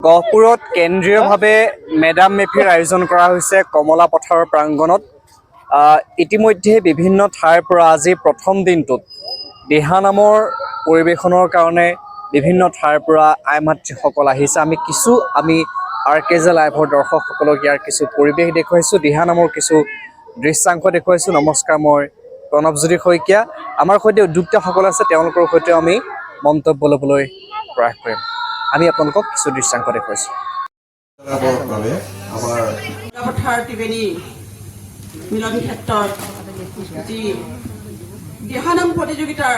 গহপুৰত কেন্দ্ৰীয়ভাৱে মেডাম মেফিৰ আয়োজন কৰা হৈছে কমলা পথাৰৰ প্ৰাংগণত। ইতিমধ্যে বিভিন্ন ঠাইৰ পৰা আজি প্ৰথম দিনটোত দিহানামৰ পৰিৱেশনৰ কাৰণে বিভিন্ন ঠাইৰ পৰা আই মাতৃসকল আহিছে। আমি RKJ লাইভৰ দৰ্শকসকলক ইয়াৰ কিছু পৰিৱেশ দেখুৱাইছোঁ, দিহানামৰ কিছু দৃশ্যাংশ দেখুৱাইছোঁ। নমস্কাৰ, মই প্ৰণৱজ্যোতি শইকীয়া। আমাৰ সৈতে উদ্যোক্তাসকল আছে, তেওঁলোকৰ সৈতে আমি মন্তব্য ল'বলৈ প্ৰয়াস কৰিম। আমি আপোনালোকক কিছু দৃশ্যাংশ দেখুৱাইছোঁ। মিলন ক্ষেত্ৰত যি দিহানাম প্ৰতিযোগিতাৰ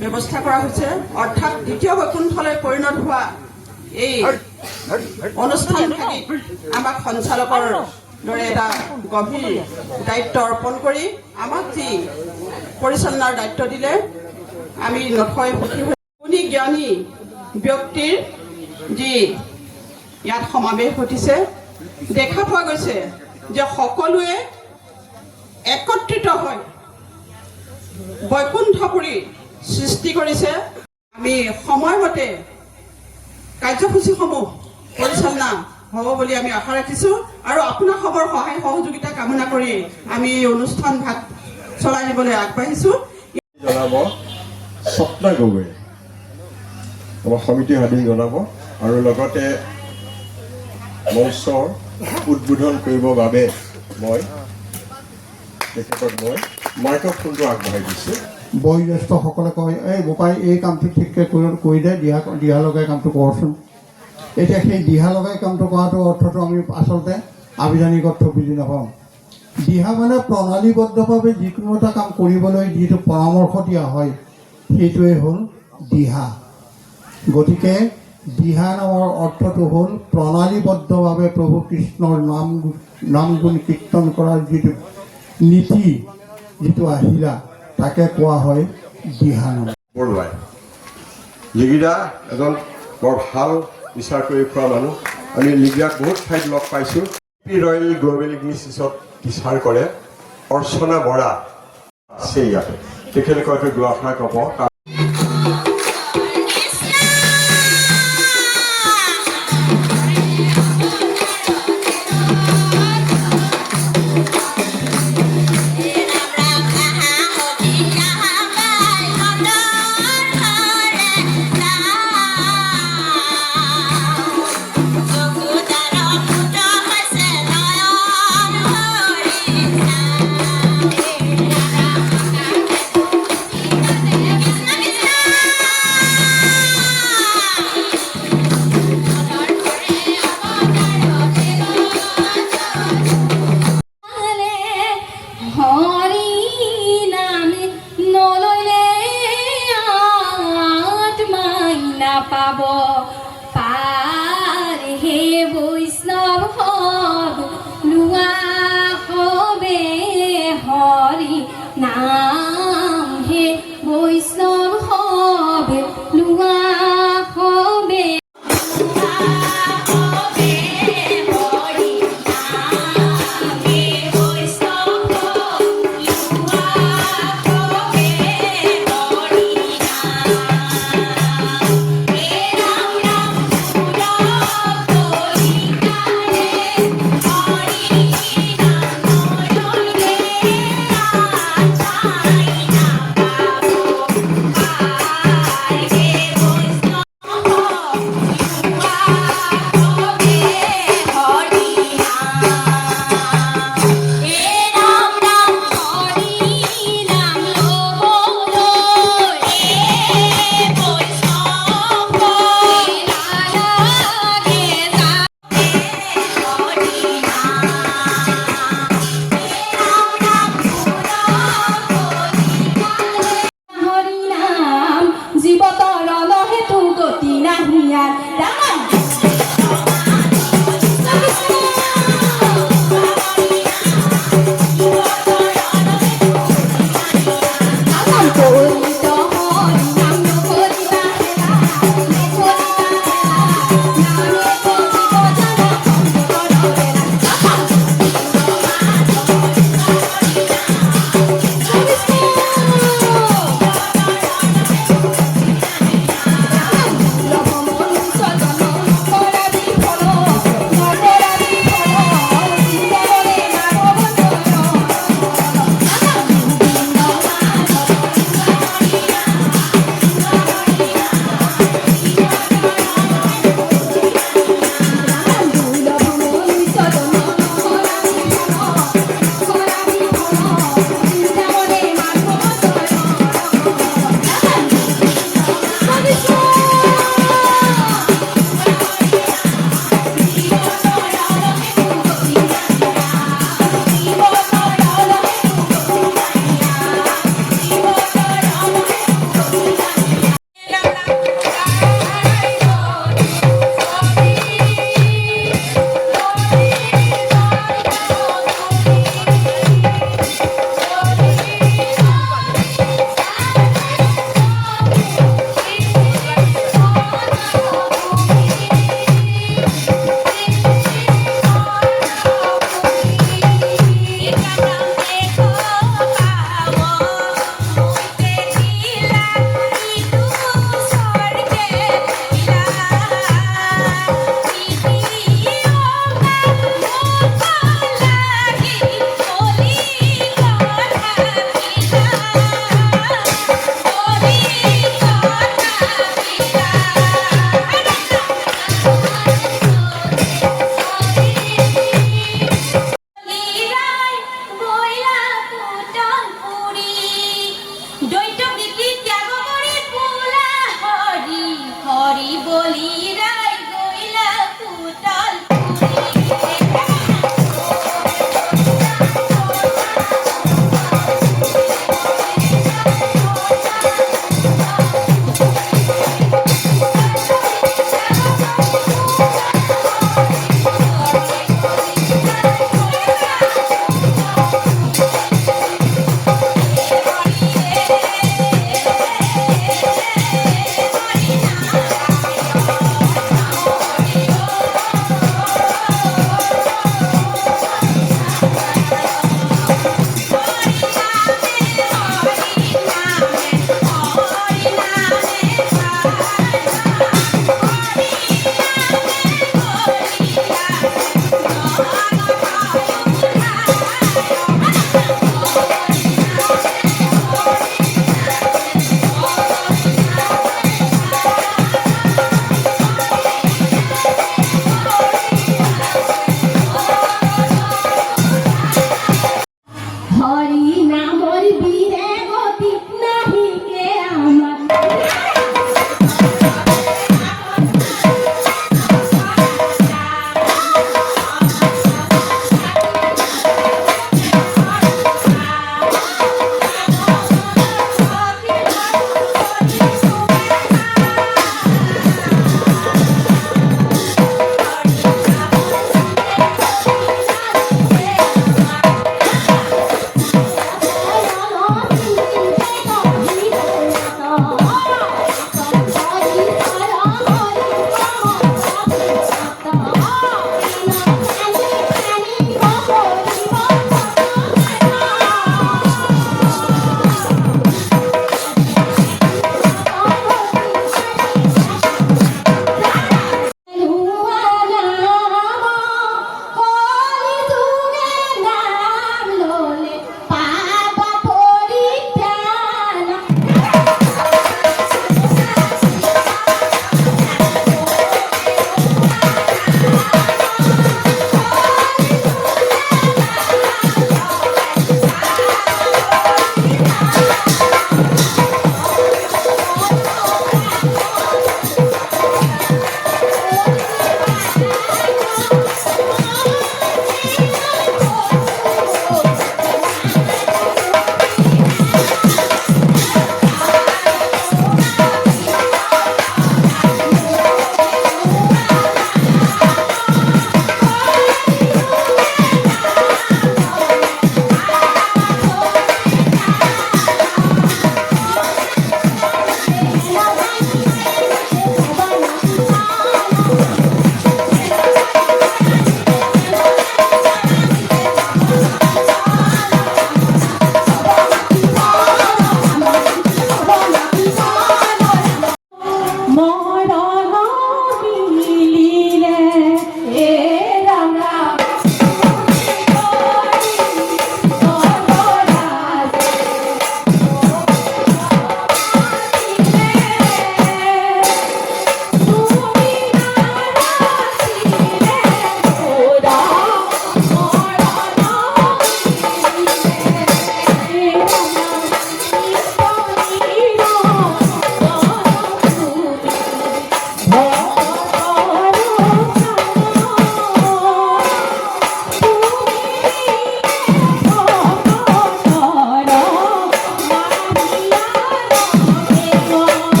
ব্যৱস্থা কৰা হৈছে, অৰ্থাৎ দ্বিতীয় বৈকুণ্ঠলৈ পৰিণত হোৱা এই অনুষ্ঠানভাগিত আমাক সঞ্চালকৰ দৰে এটা গভীৰ দায়িত্ব অৰ্পণ কৰি আমাক যি পৰিচালনাৰ দায়িত্ব দিলে, আমি নথৈ সুখী হৈ গুণী জ্ঞানী ব্যক্তিৰ যি ইয়াত সমাৱেশ ঘটিছে, দেখা পোৱা গৈছে যে সকলোৱে একত্ৰিত হৈ বৈকুণ্ঠপুৰী সৃষ্টি কৰিছে। আমি সময়মতে কাৰ্যসূচীসমূহ পৰিচালনা হ'ব বুলি আমি আশা ৰাখিছোঁ আৰু আপোনাসৱৰ সহায় সহযোগিতা কামনা কৰি আমি এই অনুষ্ঠান ভাগ চলাই নিবলৈ আগবাঢ়িছোঁ। জনাব স্বপ্না গগৈ আমাৰ সমিতি সাধী জনাব আৰু লগতে মঞ্চৰ উদ্বোধন কৰিবৰ বাবে মই মাইক্ৰফোনটো আগবঢ়াই দিছোঁ। বয়োজ্যেষ্ঠসকলে কয়, এই বোপাই এই কামটো ঠিককৈ কৰি দে, দিহা লগাই কামটো কৰচোন। এতিয়া সেই দিহা লগাই কামটো কৰাটো অৰ্থটো আমি আচলতে আবিধানিক অৰ্থ বুজি নাপাওঁ। দিহা মানে প্ৰণালীবদ্ধভাৱে যিকোনো এটা কাম কৰিবলৈ যিটো পৰামৰ্শ দিয়া হয়, সেইটোৱে হ'ল দিহা। গতিকে দিহা নামৰ অৰ্থটো হ'ল প্ৰণালীবদ্ধভাৱে প্ৰভু কৃষ্ণৰ নাম গুণ কীৰ্তন কৰাৰ যিটো নীতি, যিটো আহিলা, তাকে কোৱা হয় দিহানাম। বৰুৱাই লিগিৰা এজন বৰ ভাল বিচাৰ কৰি খোৱা মানুহ। আমি লিগিৰাক বহুত ঠাইত লগ পাইছোঁ। ৰয়েল গ্ল'বেল ইংলিছত টিচাৰ কৰে অৰ্চনা বৰা আছে ইয়াতে। তেখেতলোকে হয়তো দুআষাৰ ক'ব। পাব পাৰ হে বৈষ্ণৱ হব লোৱা হবে হৰি নাম হে বৈষ্ণৱ হবে লোৱা হবে।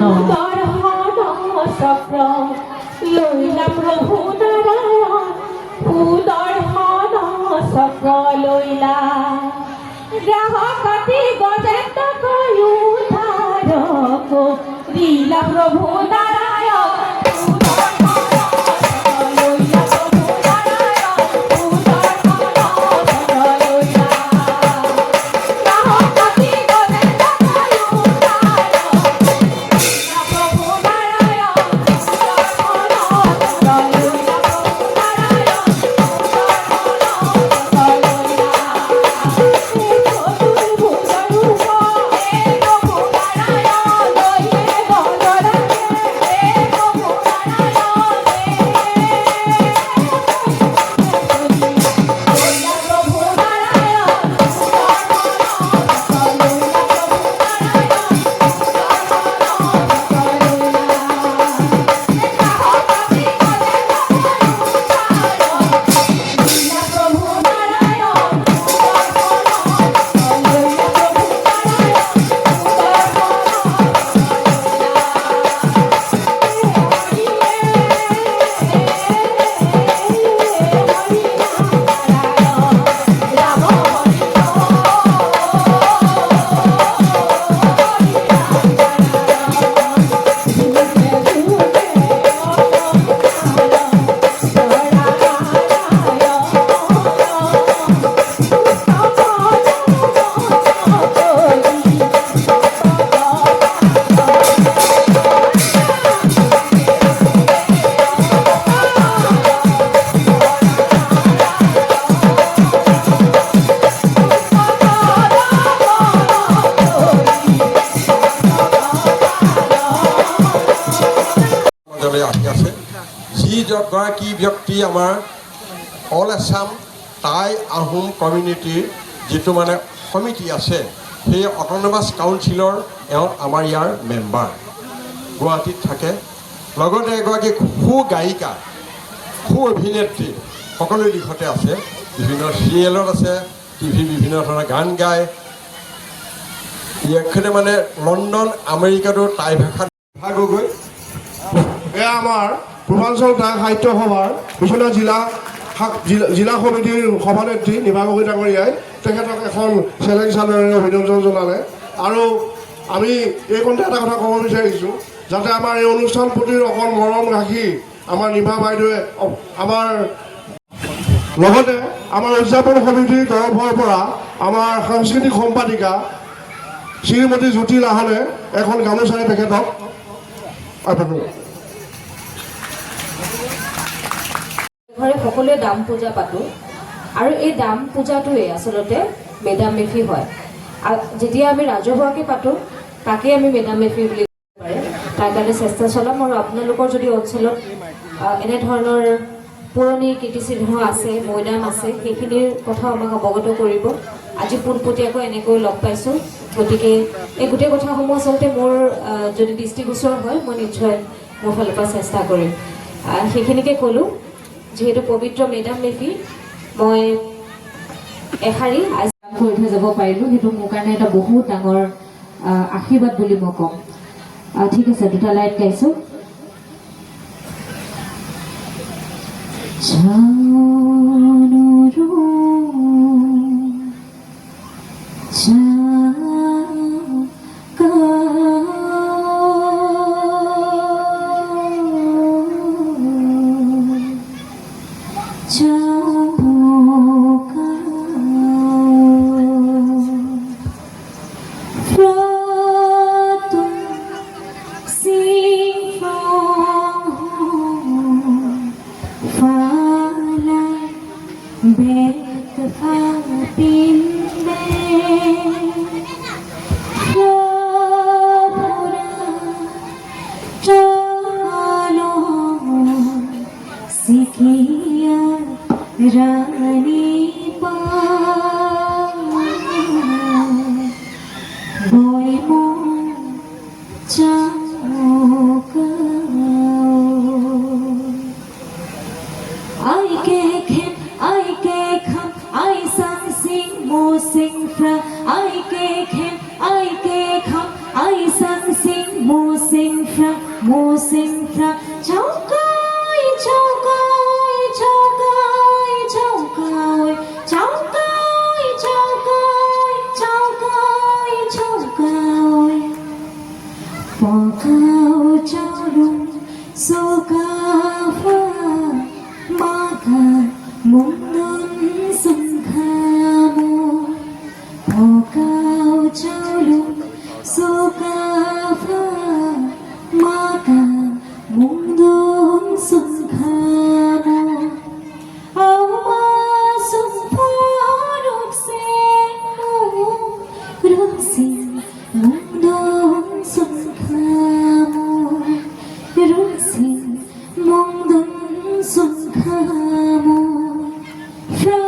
সুদৰ্শন চক্ৰ লৈলা প্ৰভু নাৰায়ণ সুদৰ্শন চক্ৰ লৈলা গ্ৰাহকতি গজেন্দ্ৰ উদ্ধাৰক লীলা প্ৰভু নাৰায়ণ গৰাকী ব্যক্তি আমাৰ অল আছাম টাই আহোম কমিউনিটিৰ যিটো মানে সমিতি আছে সেই অট'নমাছ কাউন্সিলৰ এওঁ আমাৰ ইয়াৰ মেম্বাৰ গুৱাহাটীত থাকে লগতে এগৰাকী সু গায়িকা সু অভিনেত্ৰী সকলো দিশতে আছে বিভিন্ন চিৰিয়েলত আছে টিভি বিভিন্ন ধৰণৰ গান গায় ইয়াতে মানে লণ্ডন আমেৰিকাতো টাই ভাষাত গৈ এয়া আমাৰ পূৰ্বাঞ্চল টাই সাহিত্য সভাৰ বিশ্বনাথ জিলা সমিতিৰ সভানেত্ৰী নিভা গগৈ ডাঙৰীয়াই তেখেতক এখন চেলেঞ্জ চালেৰে অভিনন্দন জনালে আৰু আমি এইকণতে এটা কথা ক'ব বিচাৰিছোঁ যাতে আমাৰ এই অনুষ্ঠান প্ৰতিৰ অকল মৰম ৰাখি আমাৰ নিভা বাইদেৱে আমাৰ লগতে আমাৰ উদযাপন সমিতিৰ তৰফৰ পৰা আমাৰ সাংস্কৃতিক সম্পাদিকা শ্ৰীমতী জ্যোতি লাহনে এখন গামোচাৰে তেখেতক ঘৰে সকলোৱে দাম পূজা পাতোঁ আৰু এই দাম পূজাটোৱে আচলতে মেডাম মেফি হয় যেতিয়া আমি ৰাজহুৱাকৈ পাতোঁ তাকেই আমি মেডাম মেফি বুলি ক'ব পাৰে তাৰ কাৰণে চেষ্টা চলাম আৰু আপোনালোকৰ যদি অঞ্চলত এনেধৰণৰ পুৰণি কীৰ্তিচিহ্ন আছে মৈদাম আছে সেইখিনিৰ কথা আমাক অৱগত কৰিব আজি পোনপটীয়াকৈ এনেকৈ লগ পাইছোঁ গতিকে এই গোটেই কথাসমূহ আচলতে মোৰ যদি দৃষ্টিগোচৰ হয় মই নিশ্চয় মোৰ ফালৰ পৰা চেষ্টা কৰিম সেইখিনিকে ক'লোঁ যিহেতু পবিত্ৰ মেডাম মেফি মই এশাৰী আজি কৰি থৈ যাব পাৰিলোঁ সেইটো মোৰ কাৰণে এটা বহুত ডাঙৰ আশীৰ্বাদ বুলি মই ক'ম ঠিক আছে দুটা লাইন গাইছোঁ I sang sing mo sing fra mo sing fra chau kai chau kai chau kai chau kai chau kai chau kai chau kai chau kai po cao chau lung so ca pha ma ca mong non sum kha mo po cao chau lung so ca pha ma ca mong non sum kha mo ao ma sum pha rok sen mo rok sin mong non sum kha mo rok sin mong non sum kha mo fra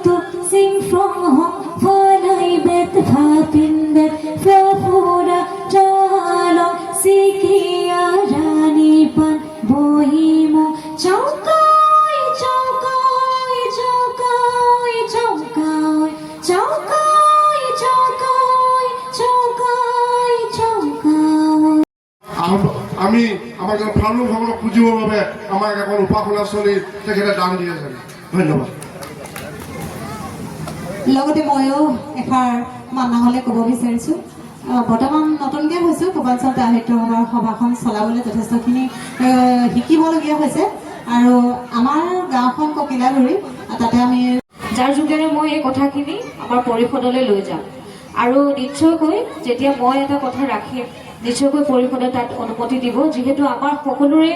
to sing from home for I bet pha pin bet fra pura chalo sikhiya rani pan bohi mo chau kai chau kai chau kai chau kai chau kai chau kai chau kai chau kai আমি আমাক ভালুকসকলক পুজিবৰ বাবে আমাক এখন উপাসনাস্থলী তেখেতে দান দি আছে ধন্যবাদ লগতে ময়ো এষাৰ মানাহলে ক'ব বিচাৰিছোঁ বৰ্তমান নতুনকৈ হৈছোঁ পূৰ্বাঞ্চল সাহিত্য সভাৰ সভাখন চলাবলৈ যথেষ্টখিনি শিকিবলগীয়া হৈছে আৰু আমাৰ গাঁওখন ককিলাগুৰি তাতে আমি যাৰ যোগেৰে মই এই কথাখিনি আমাৰ পৰিষদলৈ লৈ যাম আৰু নিশ্চয়কৈ যেতিয়া মই এটা কথা ৰাখিম নিশ্চয়কৈ পৰিষদে তাত অনুমতি দিব যিহেতু আমাৰ সকলোৰে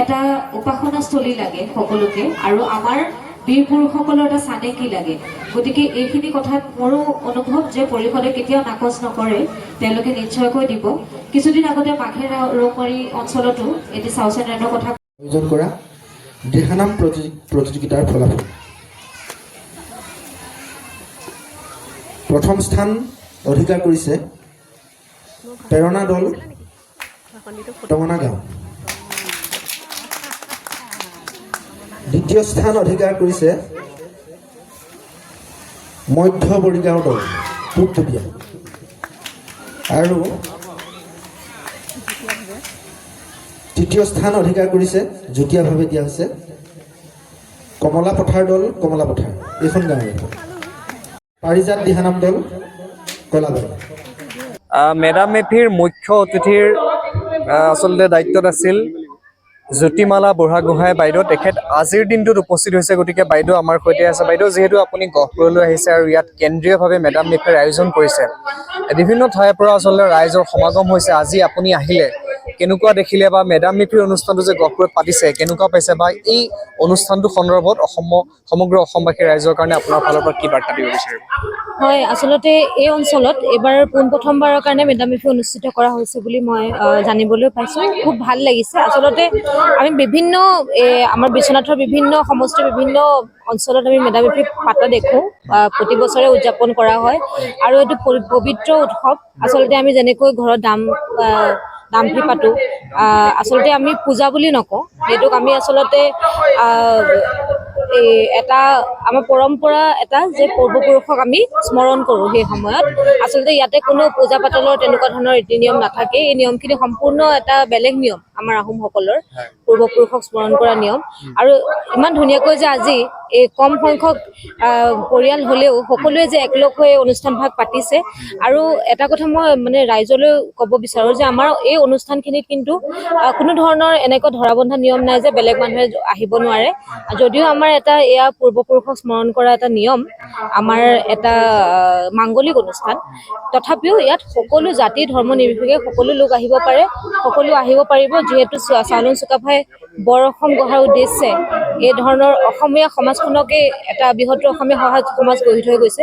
এটা উপাসনাস্থলী লাগে সকলোকে আৰু আমাৰ বীৰ পুৰুষসকলৰ এটা চানেকি লাগে গতিকে এইখিনি কথাত মোৰো অনুভৱ যে পৰিষদে কেতিয়াও নাকচ নকৰে তেওঁলোকে নিশ্চয়কৈ দিব কিছুদিন আগতে মাঘেৰ ৰৌমাৰী অঞ্চলতো এটি চাউচেনেনৰ কথা আয়োজন কৰা দিহানাম প্ৰতিযোগিতাৰ ফলাফল প্ৰথম স্থান অধিকাৰ কৰিছে প্ৰেৰণা দল টঙনা গাঁও দ্বিতীয় স্থান অধিকাৰ কৰিছে মধ্য বৰিগাঁও দল পূবতলীয়া আৰু তৃতীয় স্থান অধিকাৰ কৰিছে যুটীয়াভাৱে দিয়া হৈছে কমলা পথাৰ দল কমলা পথাৰ এইখন গাঁৱৰে পাৰিজাত দিহানাম দল কলাবাৰী মেডাম মেফিৰ মুখ্য অতিথিৰ আচলতে দায়িত্বত আছিল জ্যোতিমালা বুঢ়াগোহাঁই বাইদেউ তেখেত আজিৰ দিনটোত উপস্থিত হৈছে গতিকে বাইদেউ আমাৰ সৈতে আছে বাইদেউ যিহেতু আপুনি গহপুৰলৈ আহিছে আৰু ইয়াত কেন্দ্ৰীয়ভাৱে মেডাম মেফিৰ আয়োজন কৰিছে বিভিন্ন ঠাইৰ পৰা আচলতে ৰাইজৰ সমাগম হৈছে আজি আপুনি আহিলে কেনেকুৱা দেখিলে বা মেডাম মেফিৰ অনুষ্ঠানটো যে গহপুৰত পাতিছে কেনেকুৱা পাইছে বা এই অনুষ্ঠানটো সন্দৰ্ভত সমগ্ৰ অসমবাসী ৰাইজৰ কাৰণে আপোনাৰ ফালৰ পৰা কি বাৰ্তা দিব বিচাৰিব হয় আচলতে এই অঞ্চলত এবাৰ পোনপ্ৰথমবাৰৰ কাৰণে মেডাম মেফি অনুষ্ঠিত কৰা হৈছে বুলি মই জানিবলৈ পাইছোঁ খুব ভাল লাগিছে আচলতে আমি বিভিন্ন আমাৰ বিশ্বনাথৰ বিভিন্ন সমষ্টিৰ বিভিন্ন অঞ্চলত আমি মেডাম মেফি পাতা দেখোঁ প্ৰতি বছৰে উদযাপন কৰা হয় আৰু এইটো পবিত্ৰ উৎসৱ আচলতে আমি যেনেকৈ ঘৰত দামফি পাতোঁ আচলতে আমি পূজা বুলি নকওঁ সেইটোক আমি আচলতে এটা আমাৰ পৰম্পৰা এটা যে পূৰ্বপুৰুষক আমি স্মৰণ কৰোঁ সেই সময়ত আচলতে ইয়াতে কোনো পূজা পাতলৰ তেনেকুৱা ধৰণৰ ৰীতি নিয়ম নাথাকে এই নিয়মখিনি সম্পূৰ্ণ এটা বেলেগ নিয়ম আমাৰ আহোমসকলৰ পূৰ্বপুৰুষক স্মৰণ কৰা নিয়ম আৰু ইমান ধুনীয়াকৈ যে আজি এই কম সংখ্যক পৰিয়াল হ'লেও সকলোৱে যে একলগ হৈ অনুষ্ঠানভাগ পাতিছে আৰু এটা কথা মই মানে ৰাইজলৈ ক'ব বিচাৰোঁ যে আমাৰ এই অনুষ্ঠানখিনিত কিন্তু কোনো ধৰণৰ এনেকুৱা ধৰাবন্ধা নিয়ম নাই যে বেলেগ মানুহে আহিব নোৱাৰে যদিও আমাৰ এটা এয়া পূৰ্বপুৰুষক স্মৰণ কৰা এটা নিয়ম আমাৰ এটা মাংগলিক অনুষ্ঠান তথাপিও ইয়াত সকলো জাতি ধৰ্ম নিৰ্বিশেষে সকলো লোক আহিব পাৰে সকলো আহিব পাৰিব যিহেতু চাউলুং চুকাফাই বৰ অসম গঢ়াৰ উদ্দেশ্যে এই ধৰণৰ অসমীয়া সমাজখনকে এটা বৃহত্তৰ অসমীয়া সমাজ গঢ়ি থৈ গৈছে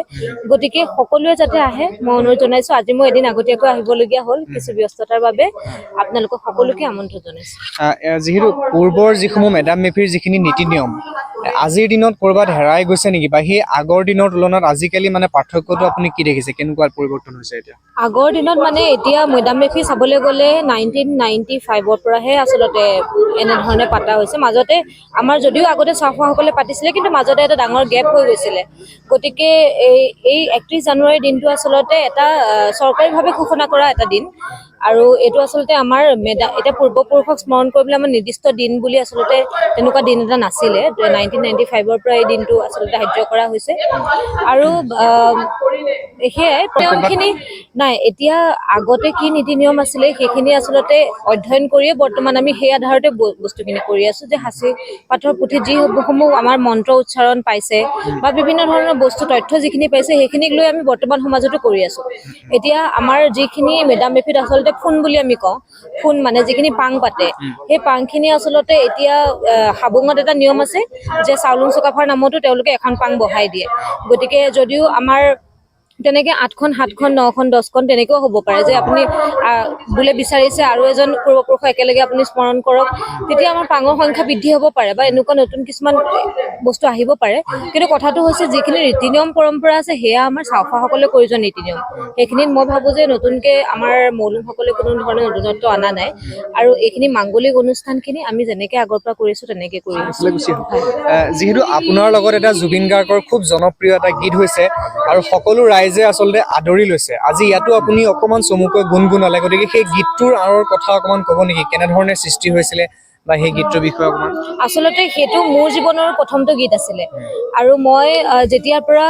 গতিকে সকলোৱে যাতে আহে মই অনুৰোধ জনাইছোঁ আজি মই এদিন আগতীয়াকৈ আহিবলগীয়া হ'ল কিছু ব্যস্ততাৰ বাবে আপোনালোকক সকলোকে আমন্ত্ৰণ জনাইছোঁ যিহেতু পূৰ্বৰ যিসমূহ মেডাম মেফিৰ যিখিনি নীতি নিয়ম আজিৰ দিনত ক'ৰবাত হেৰাই গৈছে নেকি বা সেই আগৰ দিনৰ তুলনাত আজিকালি মানে পাৰ্থক্যটো আপুনি কি দেখিছে কেনেকুৱা পৰিৱৰ্তন হৈছে এতিয়া আগৰ দিনত মানে এতিয়া মেডাম মেফি চাবলৈ গ'লে 1995ৰ পৰাহে আচলতে এনেধৰণে পাতা হৈছে মাজতে আমাৰ যদিও আগতে চাফাসকলে পাতিছিলে কিন্তু মাজতে এটা ডাঙৰ গেপ হৈ গৈছিলে গতিকে এই 31 জানুৱাৰীৰ দিনটো আচলতে এটা চৰকাৰীভাৱে ঘোষণা কৰা এটা দিন আৰু এইটো আচলতে আমাৰ এতিয়া পূৰ্বপুৰুষক স্মৰণ কৰিবলৈ আমাৰ নিৰ্দিষ্ট দিন বুলি আচলতে তেনেকুৱা দিন এটা নাছিলে 1995ৰ পৰা এই দিনটো আচলতে ধাৰ্য কৰা হৈছে আৰু সেয়াই তেওঁখিনি নাই এতিয়া আগতে কি নীতি নিয়ম আছিলে সেইখিনি আচলতে অধ্যয়ন কৰিয়ে বৰ্তমান আমি সেই আধাৰতে বস্তুখিনি কৰি আছো যে সাঁচি পাথৰ পুথিত যিসমূহ আমাৰ মন্ত্ৰ উচ্চাৰণ পাইছে বা বিভিন্ন ধৰণৰ বস্তু তথ্য যিখিনি পাইছে সেইখিনিক লৈ আমি বৰ্তমান সমাজতো কৰি আছো এতিয়া আমাৰ যিখিনি মেডাম মেফিত আচলতে ফোন বুলি আমি কওঁ ফোন মানে যিখিনি পাং পাতে সেই পাংখিনি আচলতে এতিয়া হাবুঙত এটা নিয়ম আছে যে চাউলুং চুকাফাৰ নামতো তেওঁলোকে এখন পাং বহাই দিয়ে গতিকে যদিও আমাৰ তেনেকে 8খন 7খন 9খন 10খন তেনেকেও হ'ব পাৰে যে আপুনি বোলে বিচাৰিছে আৰু এজন পূৰ্বপুৰুষ একেলগে আপুনি স্মৰণ কৰক তেতিয়া আমাৰ পাঙৰ সংখ্যা বৃদ্ধি হ'ব পাৰে বা এনেকুৱা নতুন কিছুমান বস্তু আহিব পাৰে কিন্তু কথাটো হৈছে যিখিনি ৰীতি নিয়ম পৰম্পৰা আছে সেয়া আমাৰ চাওফাসকলে কৰি যোৱা নীতি নিয়ম সেইখিনিত মই ভাবো যে নতুনকে আমাৰ মৌলুমসকলে কোনো ধৰণৰ নতুনত্ব অনা নাই আৰু এইখিনি মাংগলিক অনুষ্ঠানখিনি আমি যেনেকে আগৰ পৰা কৰিছো তেনেকে কৰি আছো যিহেতু আপোনাৰ লগত এটা জুবিন গাৰ্গৰ খুব জনপ্ৰিয় এটা গীত হৈছে আৰু সকলো ৰাইজে আচলতে আদৰি লৈছে আজি ইয়াতো আপুনি অকমান চমুকৈ গুণগুণালে গতিকে সেই গীতটোৰ আঁৰৰ কথা অকমান ক'ব নেকি কেনেধৰণে সৃষ্টি হৈছিলে বা সেই গীতটোৰ বিষয়ে অকমান আচলতে সেইটো মোৰ জীৱনৰ প্ৰথমটো গীত আছিলে আৰু মই যেতিয়াৰ পৰা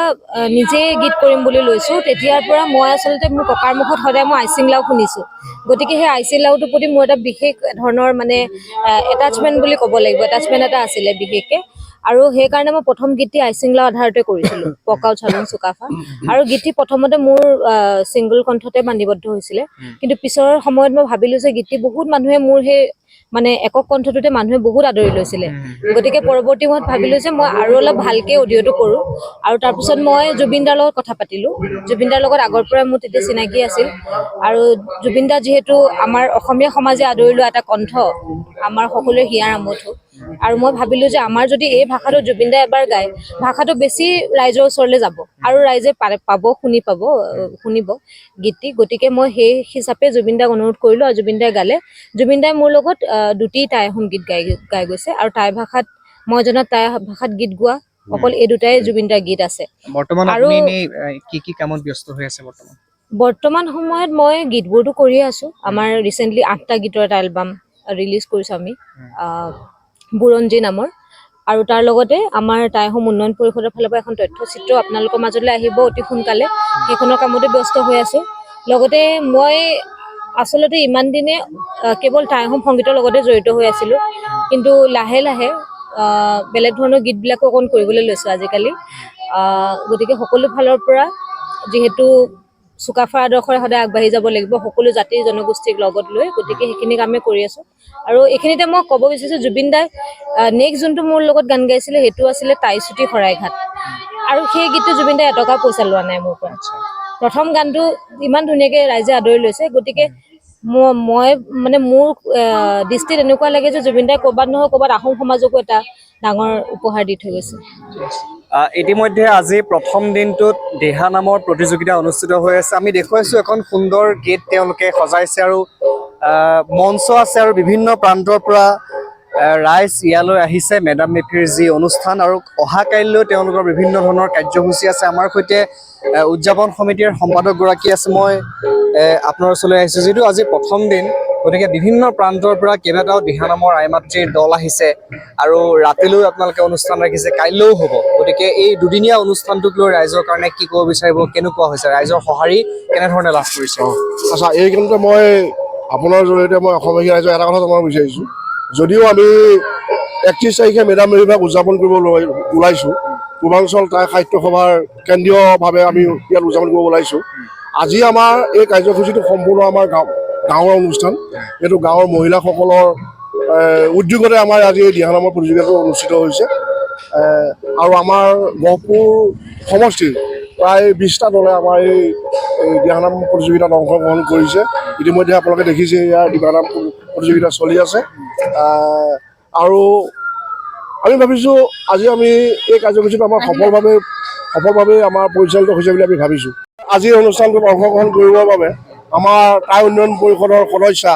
নিজে গীত কৰিম বুলি লৈছো তেতিয়াৰ পৰা মই আচলতে মোৰ ককাৰ মুখত সদায় মই আইচিং লাও শুনিছো গতিকে সেই আইচিং লাওটোৰ প্ৰতি মোৰ এটা বিশেষ ধৰণৰ মানে এটাচমেণ্ট বুলি ক'ব লাগিব এটাচমেণ্ট এটা আছিলে বিশেষকে আৰু সেইকাৰণে মই প্ৰথম গীতটি আইচিং লাও আধাৰতে কৰিছিলো পকাও চালুং চুকাফা আৰু গীতটি প্ৰথমতে মোৰ ছিংগল কণ্ঠতে বাণীবদ্ধ হৈছিলে কিন্তু পিছৰ সময়ত মই ভাবিলো যে গীতটি বহুত মানুহে মোৰ সেই মানে একক কণ্ঠটোতে মানুহে বহুত আদৰি লৈছিলে গতিকে পৰৱৰ্তী সময়ত ভাবিলো যে মই আৰু অলপ ভালকে অডিঅ'টো কৰো আৰু তাৰপিছত মই জুবিন দাৰ লগত কথা পাতিলো জুবিন দাৰ লগত আগৰ পৰাই মোৰ তেতিয়া চিনাকি আছিল আৰু জুবিন দা যিহেতু আমাৰ অসমীয়া সমাজে আদৰি লোৱা এটা কণ্ঠ আমাৰ সকলোৰে হিয়াৰ আমঠু আৰু মই ভাবিলো যে আমাৰ যদি এই ভাষাটো জুবিন দাই এবাৰ গায় ভাষাটো বেছি ৰাইজৰ ওচৰলৈ যাব আৰু ৰাইজে শুনিব গীতটি গতিকে মই সেই হিচাপে জুবিন দাক অনুৰোধ কৰিলো আৰু জুবিন দাই গালে জুবিন দাই মোৰ লগত দুটি টাই আহোম গীত গাই গৈছে আৰু টাই ভাষাত মই জনাত টাই ভাষাত গীত গোৱা অকল এই দুটাই জুবিন দাৰ গীত আছে বৰ্তমান আপুনি কি কামত ব্যস্ত হৈ আছে বৰ্তমান সময়ত মই গীতবোৰটো কৰিয়ে আছো আমাৰ ৰিচেণ্টলি 8টা গীতৰ এটা এলবাম ৰিলিজ কৰিছো আমি বুৰঞ্জী নামৰ আৰু তাৰ লগতে আমাৰ টাই আহোম উন্নয়ন পৰিষদৰ ফালৰ পৰা এখন তথ্যচিত্ৰ আপোনালোকৰ মাজলৈ আহিব অতি সোনকালে সেইখনৰ কামতে ব্যস্ত হৈ আছো লগতে মই আচলতে ইমান দিনে কেৱল টাই আহোম সংগীতৰ লগতে জড়িত হৈ আছিলো কিন্তু লাহে লাহে বেলেগ ধৰণৰ গীতবিলাকো অকণ কৰিবলৈ লৈছো আজিকালি গতিকে সকলো ফালৰ পৰা যিহেতু চুকাফাৰ আদৰ্শৰে সদায় আগবাঢ়ি যাব লাগিব সকলো জাতি জনগোষ্ঠীক লগত লৈ গতিকে সেইখিনি কামে কৰি আছো আৰু এইখিনিতে মই ক'ব বিচাৰিছো জুবিন দাই নেক্সট যোনটো মোৰ লগত গান গাইছিলে সেইটো আছিলে টাইচুটি শৰাইঘাট আৰু সেই গীতটো জুবিন দাই এটকা পইচা লোৱা নাই মোৰ পৰা প্ৰথম গানটো ইমান ধুনীয়াকে ৰাইজে আদৰি লৈছে গতিকে মই মানে মোৰ দৃষ্টিত এনেকুৱা লাগে যে জুবিন দাই ক'ৰবাত নহয় ক'ৰবাত আহোম সমাজকো এটা ডাঙৰ উপহাৰ দি থৈ গৈছে ইতিমধ্যে আজি প্ৰথম দিনটোত দিহা নামৰ প্ৰতিযোগিতা অনুষ্ঠিত হৈ আছে আমি দেখুৱাইছো এখন সুন্দৰ গীত তেওঁলোকে সজাইছে আৰু মঞ্চ আছে আৰু বিভিন্ন প্ৰান্তৰ পৰা ৰাইজ ইয়ালৈ আহিছে মেডাম মেফিৰ যি অনুষ্ঠান আৰু অহা কাইলৈ তেওঁলোকৰ বিভিন্ন ধৰণৰ কাৰ্যসূচী আছে আমাৰ সৈতে উদযাপন সমিতিৰ সম্পাদকগৰাকী আছে মই আপোনাৰ ওচৰলৈ আহিছোঁ যিটো আজি প্ৰথম দিন গতিকে বিভিন্ন প্ৰান্তৰ পৰা কেইবাটাও দিহানামৰ আই মাতৃৰ দল আহিছে আৰু ৰাতিলৈ আপোনালোকে অনুষ্ঠান ৰাখিছে কাইলৈও হ'ব গতিকে এই দুদিনীয়া অনুষ্ঠানটোক লৈ ৰাইজৰ কাৰণে কি ক'ব বিচাৰিব কেনেকুৱা হৈছে ৰাইজৰ সঁহাৰি কেনেধৰণে লাভ কৰিছে আচ্ছা এইখিনিতে মই আপোনাৰ জৰিয়তে মই অসমবাসী ৰাইজক এটা কথা জনাব বিচাৰিছোঁ যদিও আমি 31 তাৰিখে মেডাম মেফি ভাগ উদযাপন কৰিবলৈ ওলাইছোঁ পূৰ্বাঞ্চল টাই সাহিত্য সভাৰ কেন্দ্ৰীয়ভাৱে আমি ইয়াত উদযাপন কৰিব ওলাইছোঁ আজি আমাৰ এই কাৰ্যসূচীটো সম্পূৰ্ণ আমাৰ গাঁৱৰ অনুষ্ঠান এইটো গাঁৱৰ মহিলাসকলৰ উদ্যোগতে আমাৰ আজি এই দিহানামৰ প্ৰতিযোগিতাটো অনুষ্ঠিত হৈছে আৰু আমাৰ গহপুৰ সমষ্টিৰ প্ৰায় 20টা দলে আমাৰ এই দিহানাম প্ৰতিযোগিতাত অংশগ্ৰহণ কৰিছে ইতিমধ্যে আপোনালোকে দেখিছে ইয়াৰ দিহানাম প্ৰতিযোগিতা চলি আছে আৰু আমি ভাবিছোঁ আজি আমি এই কাৰ্যসূচীটো আমাৰ সফলভাৱে আমাৰ পৰিচালিত হৈছে বুলি আমি ভাবিছোঁ আজি অনুষ্ঠানটোত অংশগ্ৰহণ কৰিবৰ বাবে আমাৰ টাই উন্নয়ন পৰিষদৰ সদস্যা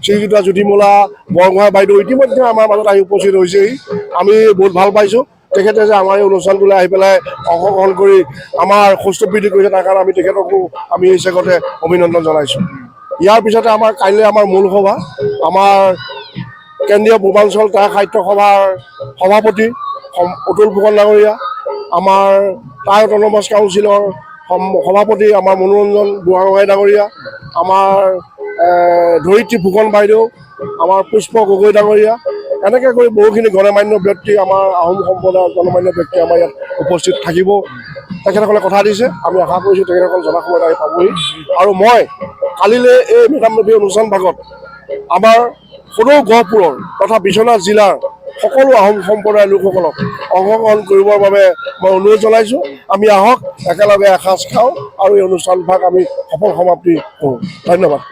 শ্ৰীযুতা জ্যোতিমূলা বৰগোহাঁই বাইদেউ ইতিমধ্যে আমাৰ মাজত আহি উপস্থিত হৈছেহি আমি বহুত ভাল পাইছোঁ তেখেতে যে আমাৰ এই অনুষ্ঠানটোলৈ আহি পেলাই অংশগ্ৰহণ কৰি আমাৰ সুস্থ বৃদ্ধি কৰিছে তাৰ কাৰণে আমি তেখেতকো আমি এই চেগতে অভিনন্দন জনাইছোঁ ইয়াৰ পিছতে আমাৰ কাইলৈ আমাৰ মূল সভা আমাৰ কেন্দ্ৰীয় পূৰ্বাঞ্চল টাই সাহিত্য সভাৰ সভাপতি অতুল ফুকন ডাঙৰীয়া, আমাৰ টাই অট'নমাছ কাউন্সিলৰ সভাপতি আমাৰ মনোৰঞ্জন বুঢ়াগোহাঁই ডাঙৰীয়া, আমাৰ ধৰিত্ৰী ফুকন বাইদেউ, আমাৰ পুষ্প গগৈ ডাঙৰীয়া, এনেকৈ কৰি বহুখিনি গণমান্য ব্যক্তি আমাৰ আহোম সম্প্ৰদায়ৰ গণমান্য ব্যক্তি আমাৰ ইয়াত উপস্থিত থাকিব। তেখেতসকলে কথা দিছে, আমি আশা কৰিছোঁ তেখেতসকল জনাসময়ত আহি পাবহি। আৰু মই কালিলৈ এই মেডাম মেফি অনুষ্ঠান ভাগত আমাৰ সদৌ গহপুৰৰ তথা বিশ্বনাথ জিলাৰ সকলো আহোম সম্প্ৰদায়ৰ লোকসকলক অংশগ্ৰহণ কৰিবৰ বাবে মই অনুৰোধ জনাইছোঁ। আমি আহক, একেলগে এসাঁজ খাওঁ আৰু এই অনুষ্ঠান ভাগ আমি সফল সমাপ্তি কৰোঁ। ধন্যবাদ।